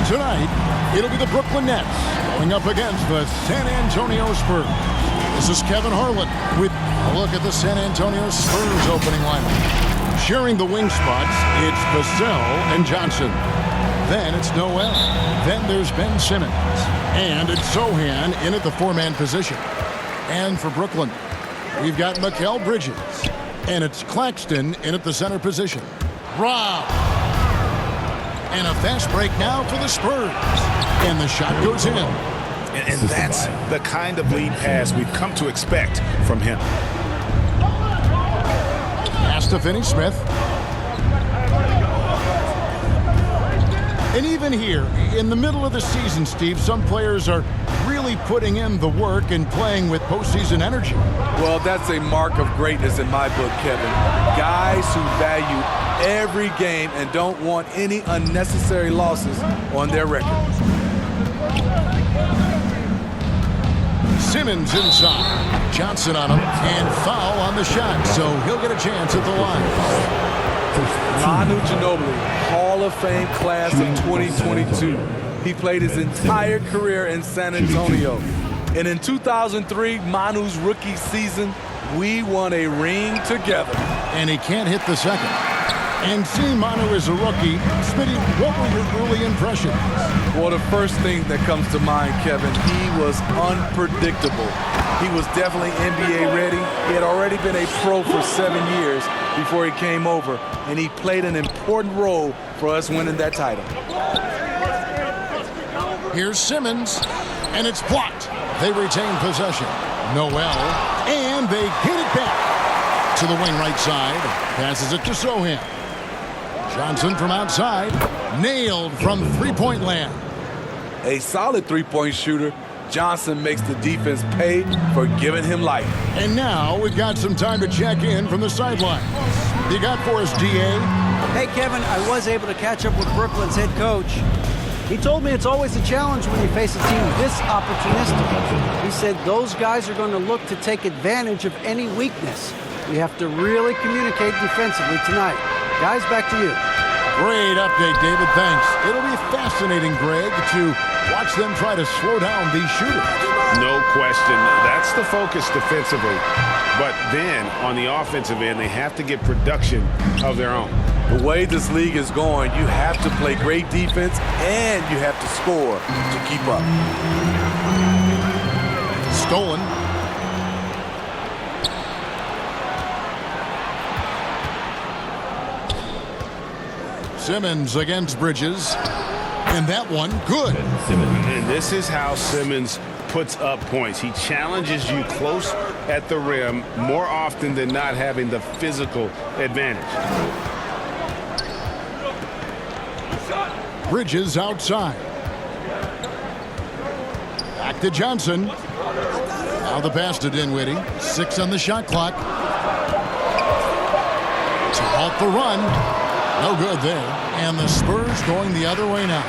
Tonight, it'll be the Brooklyn Nets going up against the San Antonio Spurs. This is Kevin Harlan with a look at the San Antonio Spurs opening lineup. Sharing the wing spots, it's Vassell and Johnson. Then it's Noel. Then there's Ben Simmons. And it's Sochan in at the four-man position. And for Brooklyn, we've got Mikal Bridges. And it's Claxton in at the center position. Rob. And a fast break now for the Spurs. And the shot goes in. And that's the kind of lead pass we've come to expect from him. Pass to Finney-Smith. And even here, in the middle of the season, Steve, some players are really putting in the work and playing with postseason energy. Well, that's a mark of greatness in my book, Kevin. Guys who value every game and don't want any unnecessary losses on their record. Simmons inside. Johnson on him, and foul on the shot, so he'll get a chance at the line. Manu Ginobili, Hall of Fame class of 2022. He played his entire career in San Antonio. And in 2003, Manu's rookie season, we won a ring together. And he can't hit the second. And seeing Manu as a rookie, Smitty, what were your early impressions? Well, the first thing that comes to mind, Kevin, he was unpredictable. He was definitely NBA ready. He had already been a pro for 7 years before he came over, and he played an important role for us winning that title. Here's Simmons, and it's blocked. They retain possession. Noel, and they hit it back to the wing right side. Passes it to Sochan. Johnson from outside, nailed from three-point land. A solid three-point shooter. Johnson makes the defense pay for giving him life. And now we've got some time to check in from the sideline. You got for us, D.A.? Hey, Kevin, I was able to catch up with Brooklyn's head coach. He told me it's always a challenge when you face a team this opportunistic. He said those guys are going to look to take advantage of any weakness. We have to really communicate defensively tonight. Guys, back to you. Great update, David. Thanks. It'll be fascinating, Greg, to watch them try to slow down these shooters. No question. That's the focus defensively. But then, on the offensive end, they have to get production of their own. The way this league is going, you have to play great defense and you have to score to keep up. Stolen. Simmons against Bridges. And that one, good. And this is how Simmons puts up points. He challenges you close at the rim more often than not, having the physical advantage. Bridges outside. Back to Johnson. Now the pass to Dinwiddie. 6 on the shot clock. To halt the run. No good there. And the Spurs going the other way now.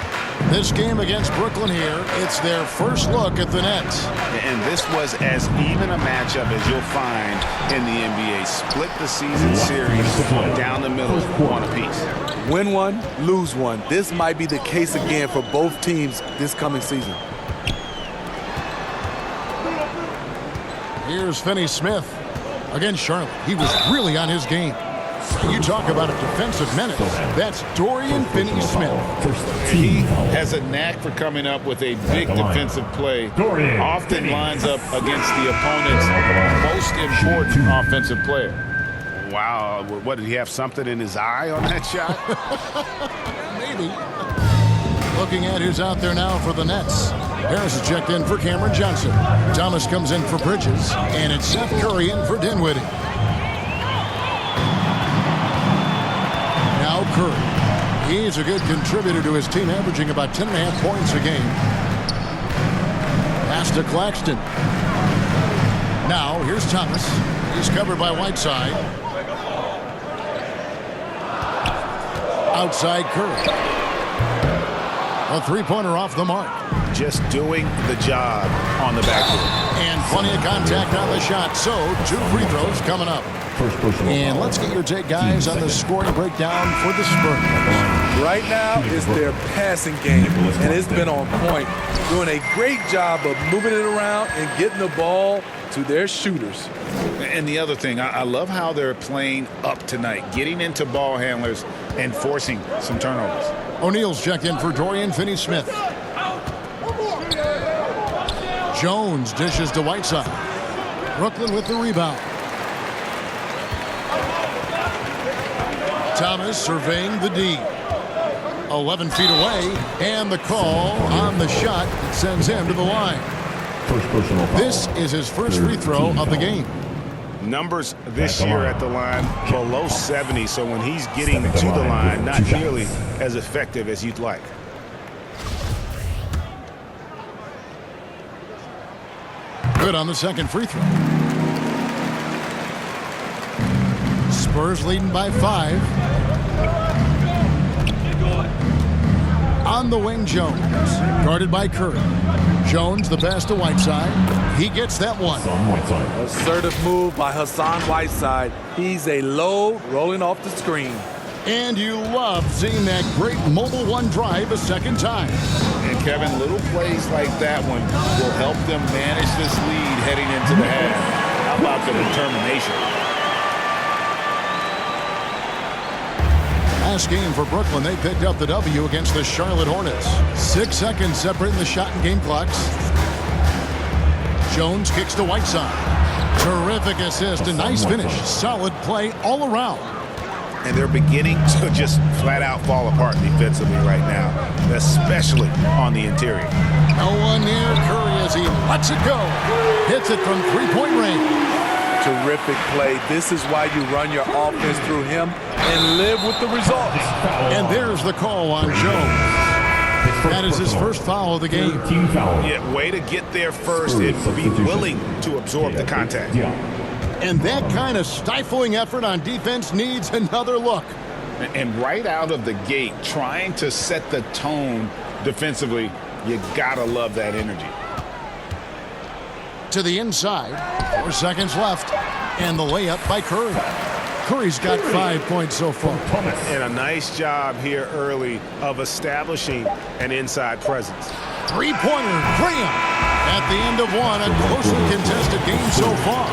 This game against Brooklyn here, it's their first look at the Nets. And this was as even a matchup as you'll find in the NBA. Split the season series down the middle, one apiece. Win one, lose one. This might be the case again for both teams this coming season. Here's Finney-Smith against Charlotte. He was really on his game. You talk about a defensive menace. That's Dorian Finney-Smith. He has a knack for coming up with a big defensive play. Often lines up against the opponent's most important offensive player. Wow, what, did he have something in his eye on that shot? Maybe. Looking at who's out there now for the Nets. Harris is checked in for Cameron Johnson. Thomas comes in for Bridges. And it's Seth Curry in for Dinwiddie. Now Curry. He's a good contributor to his team, averaging about 10.5 points a game. Pass to Claxton. Now here's Thomas. He's covered by Whiteside. Outside Curry. A three-pointer off the mark. Just doing the job on the backboard. And plenty of contact on the shot. So 2 free throws coming up. And let's get your take, guys, on the scoring breakdown for the Spurs. Right now is their passing game, and it's been on point. Doing a great job of moving it around and getting the ball to their shooters. And the other thing, I love how they're playing up tonight, getting into ball handlers and forcing some turnovers. O'Neal's checked in for Dorian Finney-Smith. Jones dishes to Whiteside. Brooklyn with the rebound. Thomas surveying the D. 11 feet away, and the call on the shot sends him to the line. This is his first free throw of the game. Numbers this year at the line below 70, so when he's getting to the line, not nearly as effective as you'd like. Good on the second free throw. Spurs leading by 5. On the wing, Jones. Guarded by Curry. Jones, the pass to Whiteside. He gets that one. Assertive move by Hassan Whiteside. He's a load rolling off the screen. And you love seeing that great mobile one drive a second time. And Kevin, little plays like that one will help them manage this lead heading into the half. How about the determination? Last game for Brooklyn, they picked up the W against the Charlotte Hornets. 6 seconds separating the shot and game clocks. Jones kicks to Whiteside. Terrific assist and nice finish. Solid play all around. And they're beginning to just flat out fall apart defensively right now, especially on the interior. No one near Curry as he lets it go. Hits it from three-point range. Terrific play. This is why you run your offense through him and live with the results. And there's the call on Jones. That is his first foul of the game. Yeah, way to get there first and be willing to absorb the contact. And that kind of stifling effort on defense needs another look. And right out of the gate, trying to set the tone defensively, you gotta love that energy. To the inside, 4 seconds left, and the layup by Curry. Curry's got 5 points so far. And a nice job here early of establishing an inside presence. Three-pointer, Graham. At the end of one, a closely contested game so far.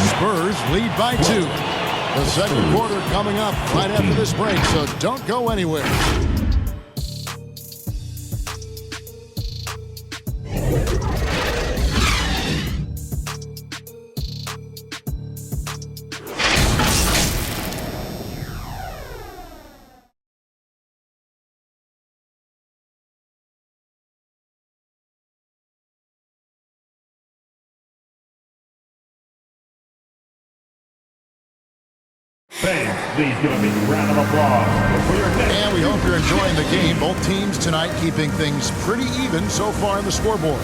Spurs lead by 2. The second quarter coming up right after this break, so don't go anywhere. Fans, please give a big round of applause for your next. And we hope you're enjoying the game. Both teams tonight keeping things pretty even so far on the scoreboard.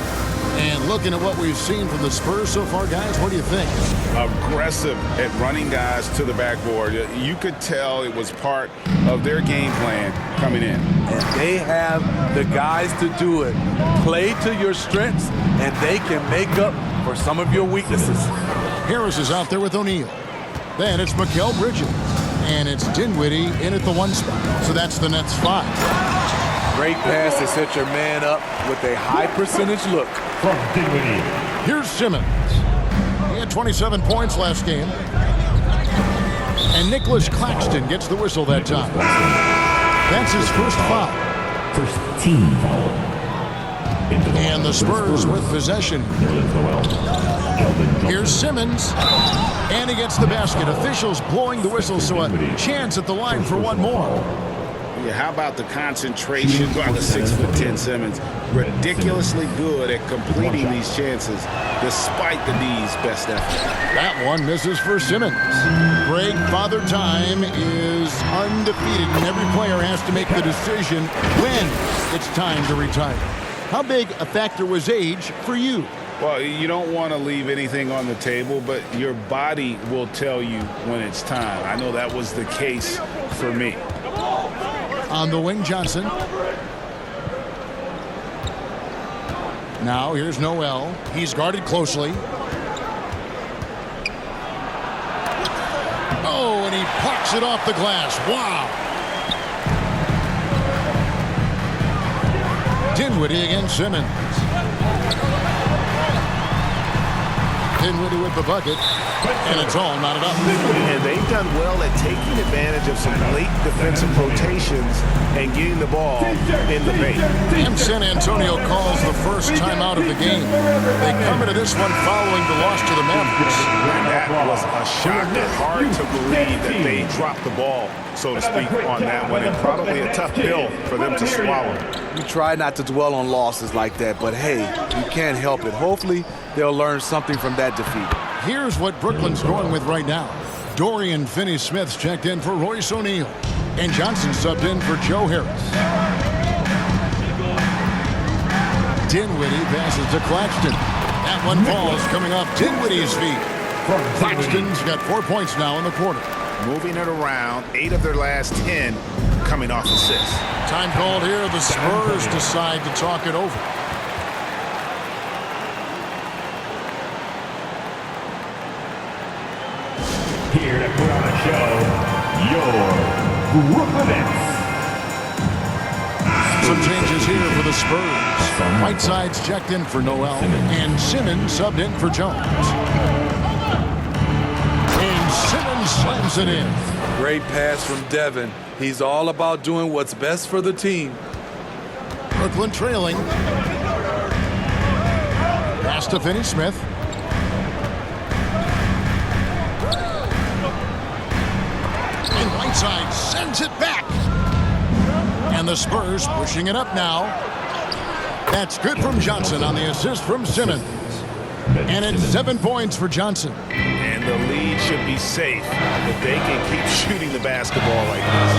And looking at what we've seen from the Spurs so far, guys, what do you think? Aggressive at running guys to the backboard. You could tell it was part of their game plan coming in. And they have the guys to do it. Play to your strengths, and they can make up for some of your weaknesses. Harris is out there with O'Neal. Then it's Mikal Bridges. And it's Dinwiddie in at the 1 spot. So that's the Nets 5. Great pass to set your man up with a high percentage look. From Dinwiddie. Here's Simmons. He had 27 points last game. And Nicholas Claxton gets the whistle that time. That's his first foul. First team foul. And the Spurs with possession. Here's Simmons. And he gets the basket. Officials blowing the whistle, so a chance at the line for one more. Yeah, how about the concentration by the 6'10" Simmons? Ridiculously good at completing these chances despite the D's best effort. That one misses for Simmons. Greg, Father Time is undefeated, and every player has to make the decision when it's time to retire. How big a factor was age for you? Well, you don't want to leave anything on the table, but your body will tell you when it's time. I know that was the case for me. On the wing, Johnson. Now here's Noel. He's guarded closely. Dinwiddie plucks it off the glass. Wow. Dinwiddie against Simmons. Dinwiddie with the bucket, and it's all knotted up. And they've done well at taking advantage of some late defensive rotations and getting the ball in the paint. And San Antonio calls the first timeout of the game. They come into this one following the loss to the Mavericks. That was a shock. Hard to believe that they dropped the ball, so to speak, on that one. And probably a tough pill for them to swallow. You try not to dwell on losses like that, but hey, you can't help it. Hopefully, they'll learn something from that defeat. Here's what Brooklyn's going with right now. Dorian Finney-Smith's checked in for Royce O'Neal, and Johnson subbed in for Joe Harris. Dinwiddie passes to Claxton. That one falls coming off Dinwiddie's feet. Claxton's got 4 points now in the quarter. Moving it around, 8 of their last 10 coming off assists. Time called here. The Spurs decide to talk it over. Here to put on a show, your Brooklyn Nets. Some changes here for the Spurs. Whiteside's checked in for Noel, and Simmons subbed in for Jones. And Simmons slams it in. Great pass from Devin. He's all about doing what's best for the team. Brooklyn trailing. Pass to Finney-Smith. And Whiteside sends it back. And the Spurs pushing it up now. That's good from Johnson on the assist from Simmons. And it's 7 points for Johnson. And the lead should be safe if they can keep shooting the basketball like this.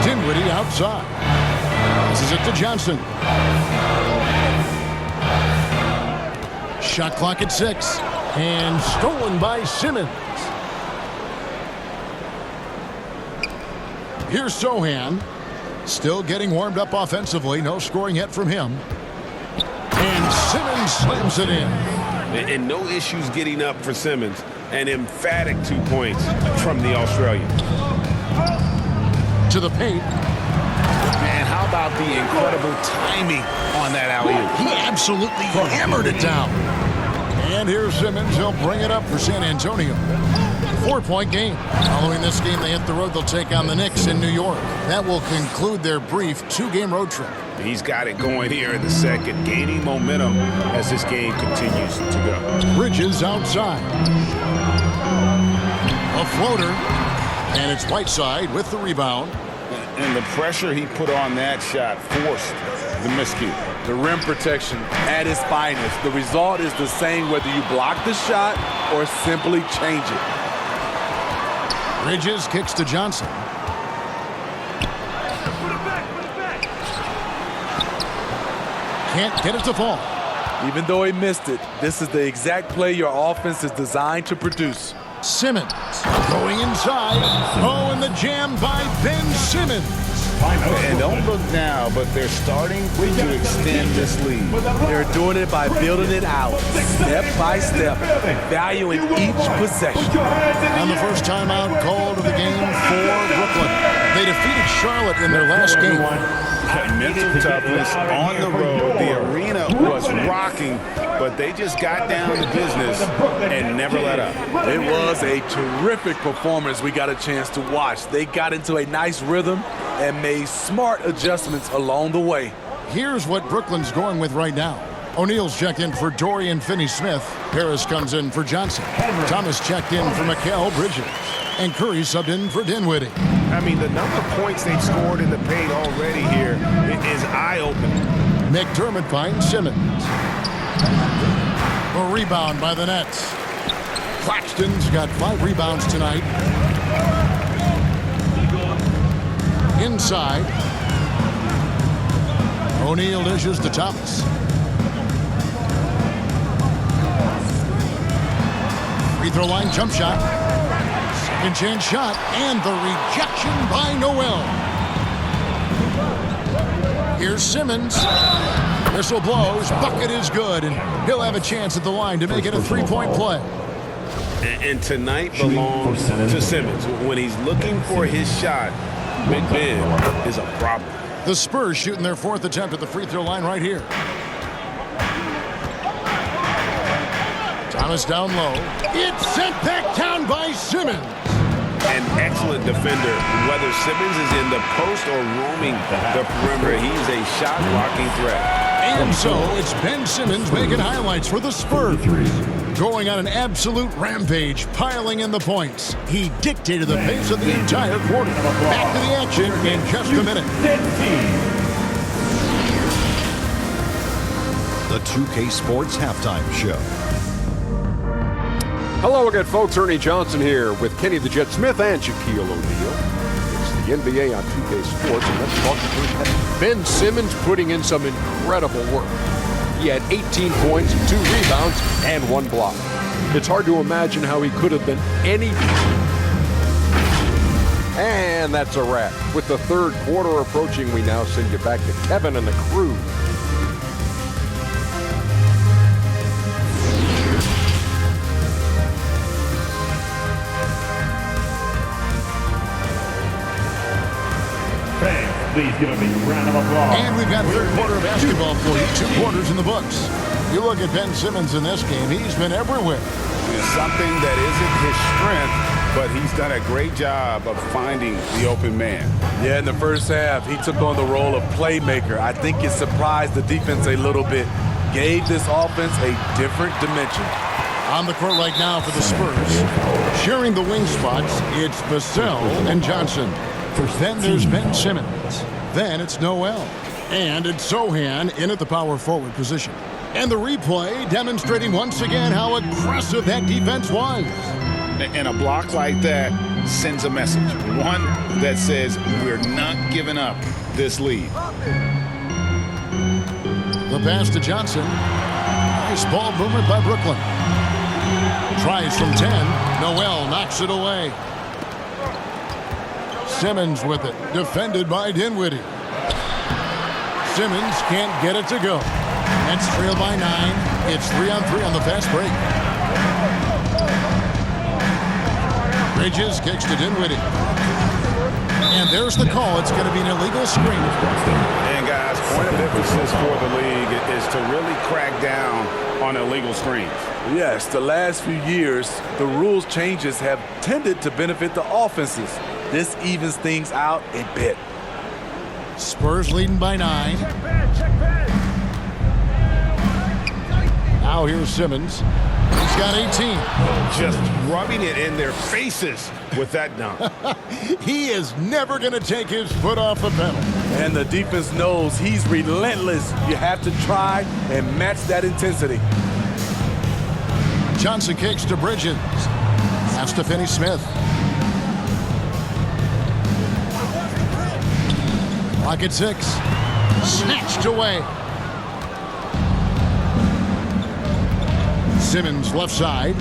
Dinwiddie outside. Passes it to Johnson. Shot clock at 6. And stolen by Simmons. Here's Sohan. Still getting warmed up offensively. No scoring yet from him. And Simmons slams it in. And no issues getting up for Simmons. An emphatic 2 points from the Australian. To the paint. Man, how about the incredible timing on that alley-oop? He absolutely hammered it down. And here's Simmons. He'll bring it up for San Antonio. 4-point game. Following this game, they hit the road. They'll take on the Knicks in New York. That will conclude their brief 2-game road trip. He's got it going here in the second, gaining momentum as this game continues to go. Bridges outside. A floater. And it's Whiteside with the rebound. And the pressure he put on that shot forced the miscue. The rim protection at its finest. The result is the same whether you block the shot or simply change it. Bridges kicks to Johnson. Can't get it to fall. Even though he missed it, this is the exact play your offense is designed to produce. Simmons going inside. Oh, and the jam by Ben Simmons. And don't look now, but they're starting to extend this lead. They're doing it by building it out, step by step, valuing each possession. And the first timeout called of the game for Brooklyn. They defeated Charlotte in their last game. Mental toughness on the road. The arena was rocking, but they just got down to business and never let up. It was a terrific performance we got a chance to watch. They got into a nice rhythm and made smart adjustments along the way. Here's what Brooklyn's going with right now. O'Neal's checked in for Dorian Finney-Smith. Harris comes in for Johnson. Thomas checked in for Mikal Bridges. And Curry subbed in for Dinwiddie. I mean, the number of points they've scored in the paint already here is eye-opening. McDermott finds Simmons. A rebound by the Nets. Claxton's got 5 rebounds tonight. Inside. O'Neal dishes to Thomas. Free throw line jump shot. Second chance shot. And the rejection by Noel. Here's Simmons. Whistle blows. Bucket is good. And he'll have a chance at the line to make it a 3-point play. And tonight belongs to Simmons. When he's looking for his shot, Big Ben is a problem. The Spurs shooting their 4th attempt at the free throw line right here. Thomas down low. It's sent back down by Simmons. An excellent defender, whether Simmons is in the post or roaming the perimeter. He's a shot-blocking threat. And so it's Ben Simmons making highlights for the Spurs. Going on an absolute rampage, piling in the points. He dictated the pace of the entire quarter. Back to the action in just a minute. The 2K Sports Halftime Show. Hello again, folks. Ernie Johnson here with Kenny the Jet Smith and Shaquille O'Neal. It's the NBA on 2K Sports, and let's talk about Ben Simmons putting in some incredible work. He had 18 points, 2 rebounds, and 1 block. It's hard to imagine how he could have been any. And that's a wrap. With the 3rd quarter approaching, we now send you back to Kevin and the crew. Please give him a round of applause. And we've got 3rd quarter of basketball for you. 2 quarters in the books. You look at Ben Simmons in this game, he's been everywhere. It's something that isn't his strength, but he's done a great job of finding the open man. Yeah, in the first half, he took on the role of playmaker. I think it surprised the defense a little bit. Gave this offense a different dimension. On the court right now for the Spurs. Sharing the wing spots, it's Vassell and Johnson. Then there's Ben Simmons. Then it's Noel. And it's Sohan in at the power forward position. And the replay demonstrating once again how aggressive that defense was. And a block like that sends a message. One that says we're not giving up this lead. The pass to Johnson. Nice ball movement by Brooklyn. Tries from 10. Noel knocks it away. Simmons with it. Defended by Dinwiddie. Simmons can't get it to go. Nets trail by 9. It's 3-on-3 on the fast break. Bridges kicks to Dinwiddie. And there's the call. It's going to be an illegal screen. And guys, point of emphasis for the league is to really crack down on illegal screens. Yes, the last few years, the rules changes have tended to benefit the offenses. This evens things out a bit. Spurs leading by 9. Now here's Simmons. He's got 18. Just rubbing it in their faces with that dunk. He is never going to take his foot off the pedal. And the defense knows he's relentless. You have to try and match that intensity. Johnson kicks to Bridges. Pass to Finney-Smith. Clock at 6. Snatched away. Simmons left side.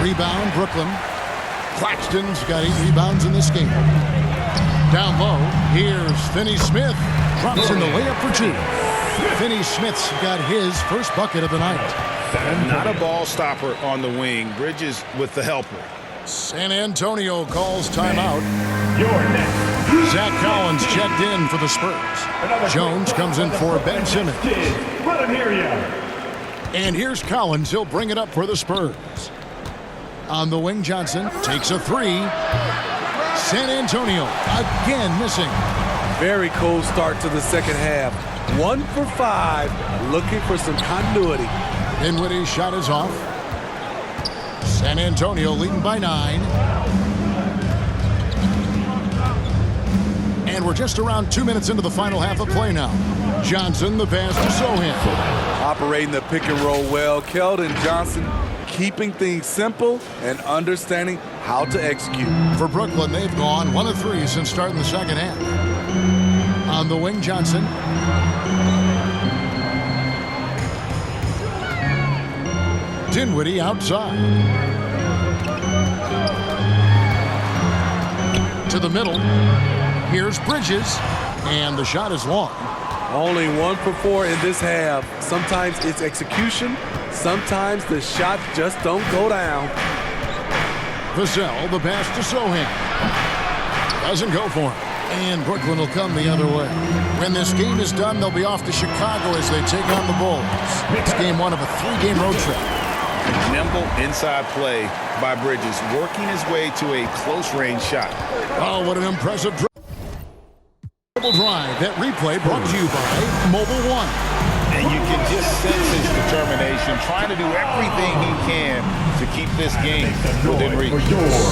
Rebound, Brooklyn. Claxton's got 8 rebounds in this game. Down low, here's Finney-Smith. Drops in the layup for 2. Finney-Smith's got his first bucket of the night. Not a ball stopper on the wing. Bridges with the helper. San Antonio calls timeout. Your next. Zach Collins checked in for the Spurs. Jones comes in for Ben Simmons. Let him hear you. And here's Collins. He'll bring it up for the Spurs. On the wing, Johnson takes a 3. San Antonio again missing. Very cold start to the second half. 1 for 5, looking for some continuity. Dinwiddie's shot is off. San Antonio leading by 9. And we're just around 2 minutes into the final half of play now. Johnson, the pass to Sohan. Operating the pick and roll well. Keldon Johnson keeping things simple and understanding how to execute. For Brooklyn, they've gone 1 of 3 since starting the second half. On the wing, Johnson. Dinwiddie outside. To the middle. Here's Bridges. And the shot is long. Only 1 for 4 in this half. Sometimes it's execution, Sometimes the shots just don't go down. Vassell, the pass to Sohan. Doesn't go for him. And Brooklyn will come the other way. When this game is done, they'll be off to Chicago as they take on the Bulls. It's game one of a 3-game road trip. Nimble inside play by Bridges, working his way to a close-range shot. Oh, what an impressive drive. That replay brought to you by Mobile One. And you can just sense his determination, trying to do everything he can to keep this game within reach.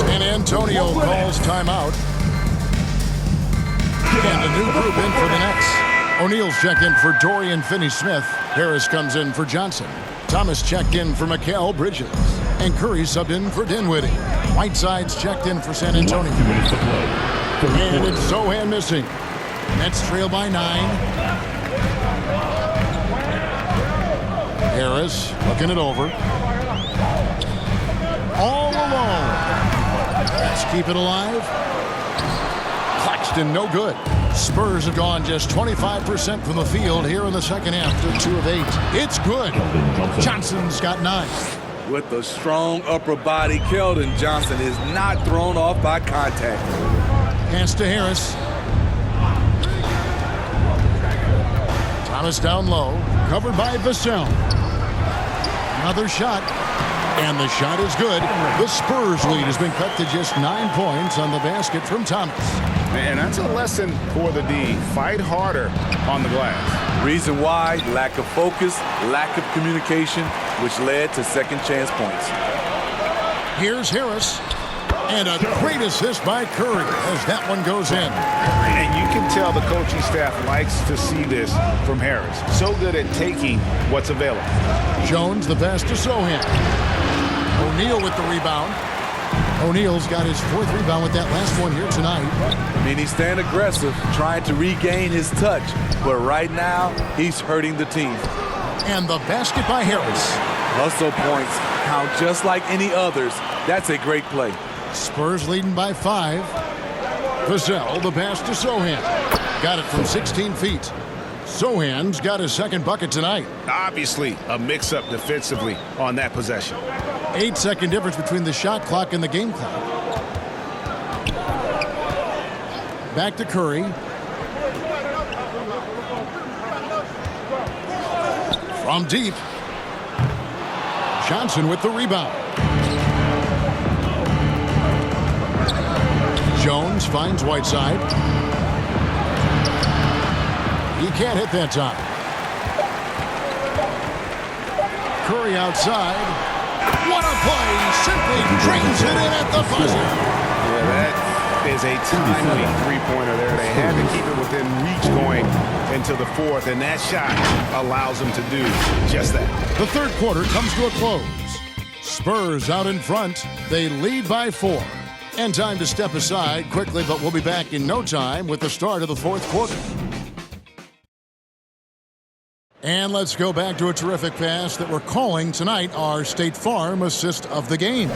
San Antonio calls timeout. And a new group in for the Nets. O'Neal's checked in for Dorian Finney-Smith. Harris comes in for Johnson. Thomas checked in for Mikal Bridges. And Curry subbed in for Dinwiddie. Whiteside's checked in for San Antonio. And it's Sohan missing. Nets trail by 9. Harris looking it over. All alone. Let's keep it alive. Claxton, no good. Spurs have gone just 25% from the field here in the second half to 2 of 8. It's good. Johnson's got 9. With a strong upper body, Keldon Johnson is not thrown off by contact. Pass to Harris. Thomas down low, covered by Vassell. Another shot, and the shot is good. The Spurs lead has been cut to just 9 points on the basket from Thomas. And that's a lesson for the D. Fight harder on the glass. Reason why? Lack of focus, lack of communication, which led to second chance points. Here's Harris, and a great assist by Curry as that one goes in. And you can tell the coaching staff likes to see this from Harris. So good at taking what's available. Jones, the pass to Sohan. O'Neal with the rebound. O'Neal's got his 4th rebound with that last one here tonight. I mean, he's staying aggressive, trying to regain his touch. But right now, he's hurting the team. And the basket by Harris. Hustle points count just like any others. That's a great play. Spurs leading by 5. Vassell, the pass to Sohan. Got it from 16 feet. Sohan's got his 2nd bucket tonight. Obviously, a mix-up defensively on that possession. 8-second difference between the shot clock and the game clock. Back to Curry. From deep. Johnson with the rebound. Jones finds Whiteside. He can't hit that time. Curry outside. What a play! Simply drains it in at the buzzer. Yeah, that is a timely three-pointer there. They had to keep it within reach going into the 4th, and that shot allows them to do just that. The 3rd quarter comes to a close. Spurs out in front. They lead by 4. And time to step aside quickly, but we'll be back in no time with the start of the 4th quarter. And let's go back to a terrific pass that we're calling tonight our State Farm assist of the game.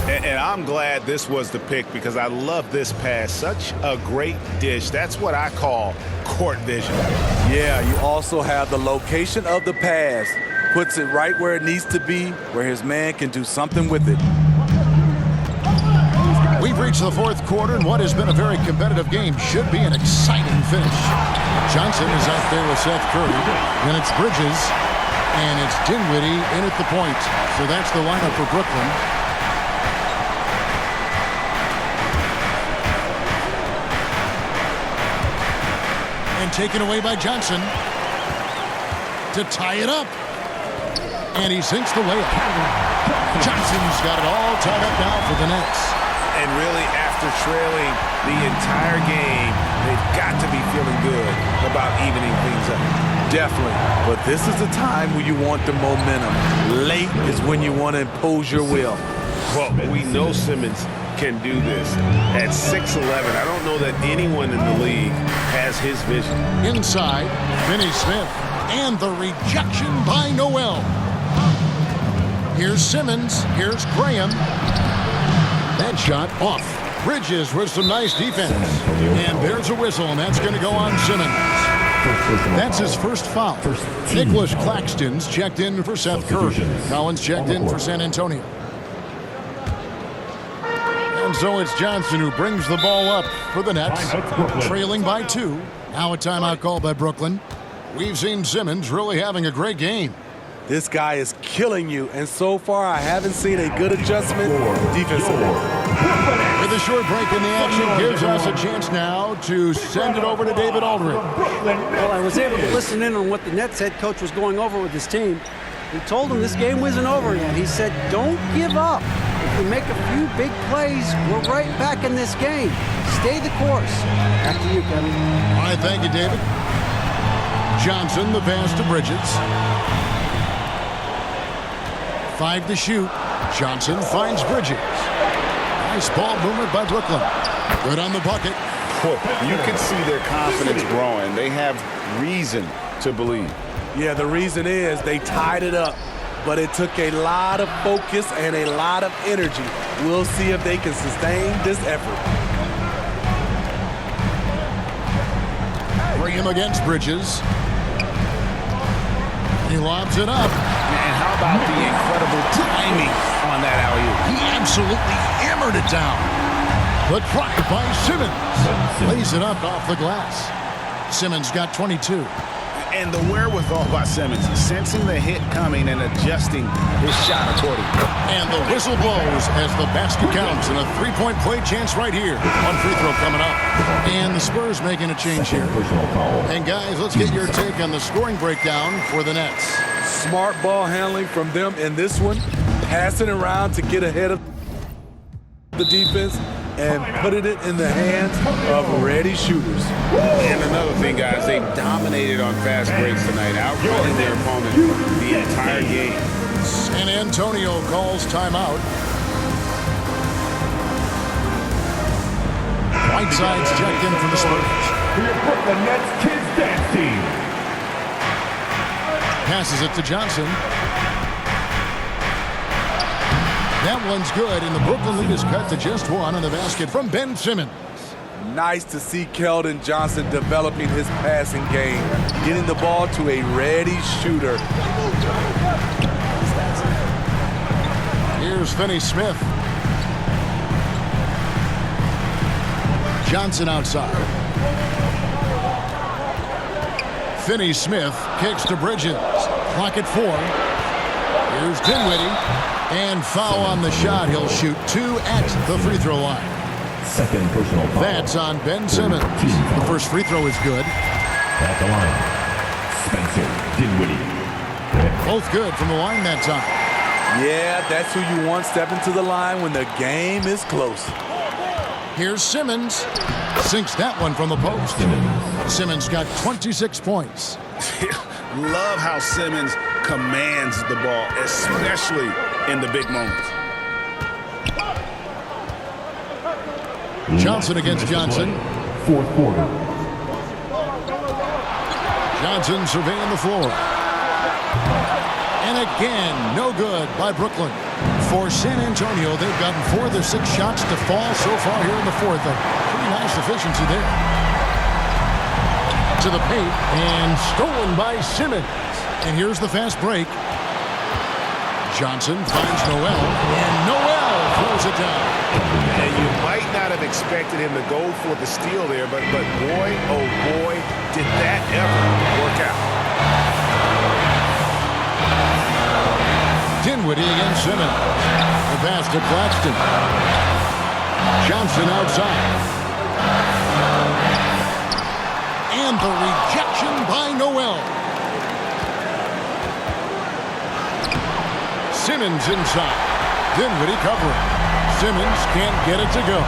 And I'm glad this was the pick because I love this pass. Such a great dish. That's what I call court vision. Yeah, you also have the location of the pass. Puts it right where it needs to be, where his man can do something with it. We've reached the 4th quarter, and what has been a very competitive game should be an exciting finish. Johnson is out there with Seth Curry. Then it's Bridges, and it's Dinwiddie in at the point. So that's the lineup for Brooklyn. And taken away by Johnson to tie it up. And he sinks the layup. Johnson's got it all tied up now for the Nets. And really, after trailing the entire game, they've got to be feeling good about evening things up. Definitely. But this is the time when you want the momentum. Late is when you want to impose your will. Well, we know Simmons can do this. At 6'11", I don't know that anyone in the league has his vision. Inside, Finney-Smith. And the rejection by Noel. Here's Simmons. Here's Graham. That shot off. Bridges with some nice defense. And there's a whistle, and that's going to go on Simmons. That's his first foul. Nicholas Claxton's checked in for Seth Curry. Collins checked in for San Antonio. And so it's Johnson who brings the ball up for the Nets, trailing by 2. Now a timeout called by Brooklyn. We've seen Simmons really having a great game. This guy is killing you, and so far I haven't seen a good adjustment defensively. With a short break in the action, gives us a chance now to send it over to David Aldridge. Well, I was able to listen in on what the Nets head coach was going over with his team. He told them this game wasn't over yet. He said, don't give up. If we make a few big plays, we're right back in this game. Stay the course. Back to you, Kevin. All right, thank you, David. Johnson, the pass to Bridges. 5 to shoot. Johnson finds Bridges. Nice ball movement by Brooklyn. Good on the bucket. You can see their confidence growing. They have reason to believe. Yeah, the reason is they tied it up, but it took a lot of focus and a lot of energy. We'll see if they can sustain this effort. Graham against Bridges. He lobs it up. And how about the incredible timing on that alley-oop? He absolutely hammered it down. But blocked by Simmons. Lays it up off the glass. Simmons got 22. And the wherewithal by Simmons, sensing the hit coming and adjusting his shot accordingly. And the whistle blows as the basket counts, and a three-point play chance right here. One free throw coming up. And the Spurs making a change here. And guys, let's get your take on the scoring breakdown for the Nets. Smart ball handling from them in this one, passing around to get ahead of the defense and putting it in the hands of ready shooters. And another thing, guys, they've dominated on fast breaks tonight, outrunning their opponent the entire game. San Antonio calls timeout. Whiteside's checked in for the Spurs. For your Brooklyn Nets Kids Dance Team. Passes it to Johnson. That one's good, and the Brooklyn lead is cut to just 1 on the basket from Ben Simmons. Nice to see Keldon Johnson developing his passing game, getting the ball to a ready shooter. Here's Finney-Smith. Johnson outside. Finney-Smith kicks to Bridges. Clock at 4. Here's Dinwiddie. And foul on the shot. He'll shoot 2 at the free throw line. Second personal foul. That's on Ben Simmons. The first free throw is good. At the line, Spencer Dinwiddie. Both good from the line that time. Yeah, that's who you want stepping to the line when the game is close. Here's Simmons. Sinks that one from the post. Simmons got 26 points. Love how Simmons commands the ball, especially in the big moments. Johnson against Johnson. Fourth quarter. Johnson surveying the floor. And again, no good by Brooklyn. For San Antonio, they've gotten 4 of their 6 shots to fall so far here in the fourth. A pretty nice efficiency there. To the paint, and stolen by Simmons. And here's the fast break. Johnson finds Noel, and Noel throws it down. And you might not have expected him to go for the steal there, but boy, oh boy, did that ever work out. Dinwiddie against Simmons. The pass to Claxton. Johnson outside. And the rejection by Noel. Simmons inside. Dinwiddie covering. Simmons can't get it to go.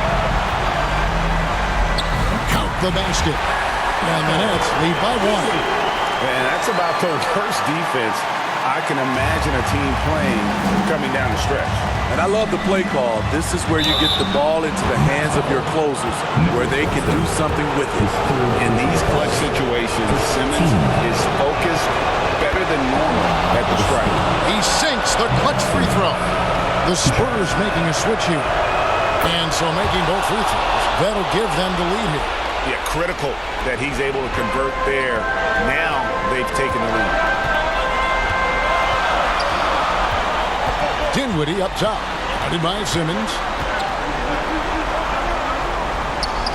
Count the basket. And the Nets lead by 1. And that's about the worst defense I can imagine a team playing coming down the stretch. And I love the play call. This is where you get the ball into the hands of your closers, where they can do something with it. In these clutch situations, Simmons is focused better than normal at the strike. He sinks the clutch free throw. The Spurs making a switch here. And so making both free throws. That'll give them the lead here. Yeah, critical that he's able to convert there. Now they've taken the lead. Dinwiddie up top. Guarded by Simmons.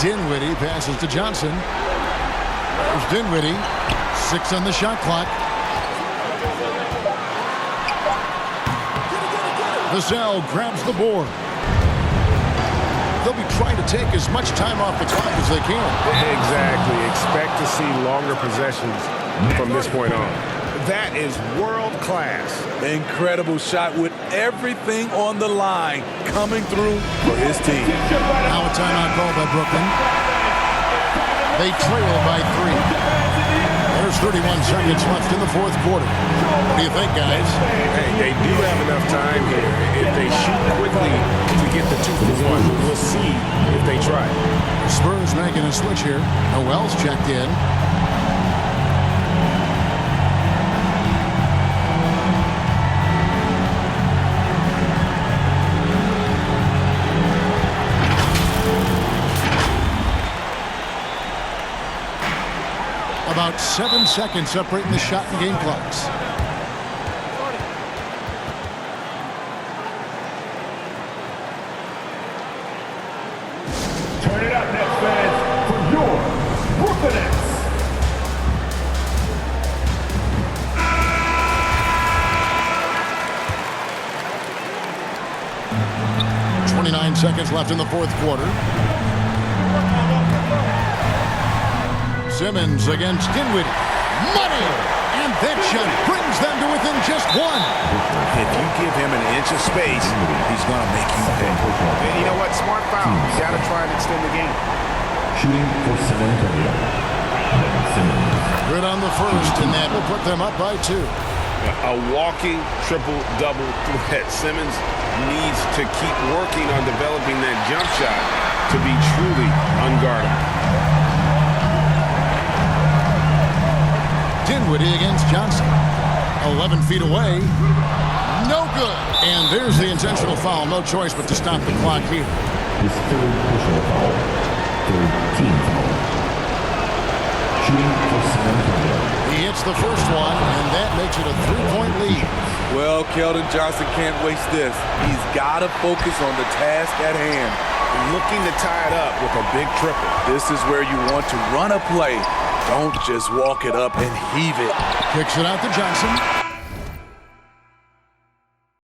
Dinwiddie passes to Johnson. There's Dinwiddie. 6 on the shot clock. Vassell grabs the board. They'll be trying to take as much time off the clock as they can. Exactly. Expect to see longer possessions from this point on. That is world class. Incredible shot with everything on the line coming through for his team. Now a timeout call by Brooklyn. They trail by 3. There's 31 seconds left in the fourth quarter. What do you think, guys? Hey, they do have enough time here. If they shoot quickly to get the 2 for 1, we'll see if they try. Spurs making a switch here. Noel's checked in. About 7 seconds separating the shot and game clocks. Turn it up, Nets fans, for your Brooklyn Nets. .29 seconds left in the fourth quarter. Simmons against Dinwiddie. Money! And that shot brings them to within just 1. If you give him an inch of space, he's going to make you pay. And you know what? Smart foul. You got to try and extend the game. Shooting for San Antonio. Good on the first, and that will put them up by 2. A walking triple-double threat. Simmons needs to keep working on developing that jump shot to be truly unguardable. Dinwiddie against Johnson. 11 feet away. No good. And there's the intentional foul. No choice but to stop the clock here. His third personal foul. Third team foul. Shooting for San Antonio. He hits the first one, and that makes it a 3-point lead. Well, Keldon Johnson can't waste this. He's got to focus on the task at hand. Looking to tie it up with a big triple. This is where you want to run a play. Don't just walk it up and heave it. Kicks it out to Johnson.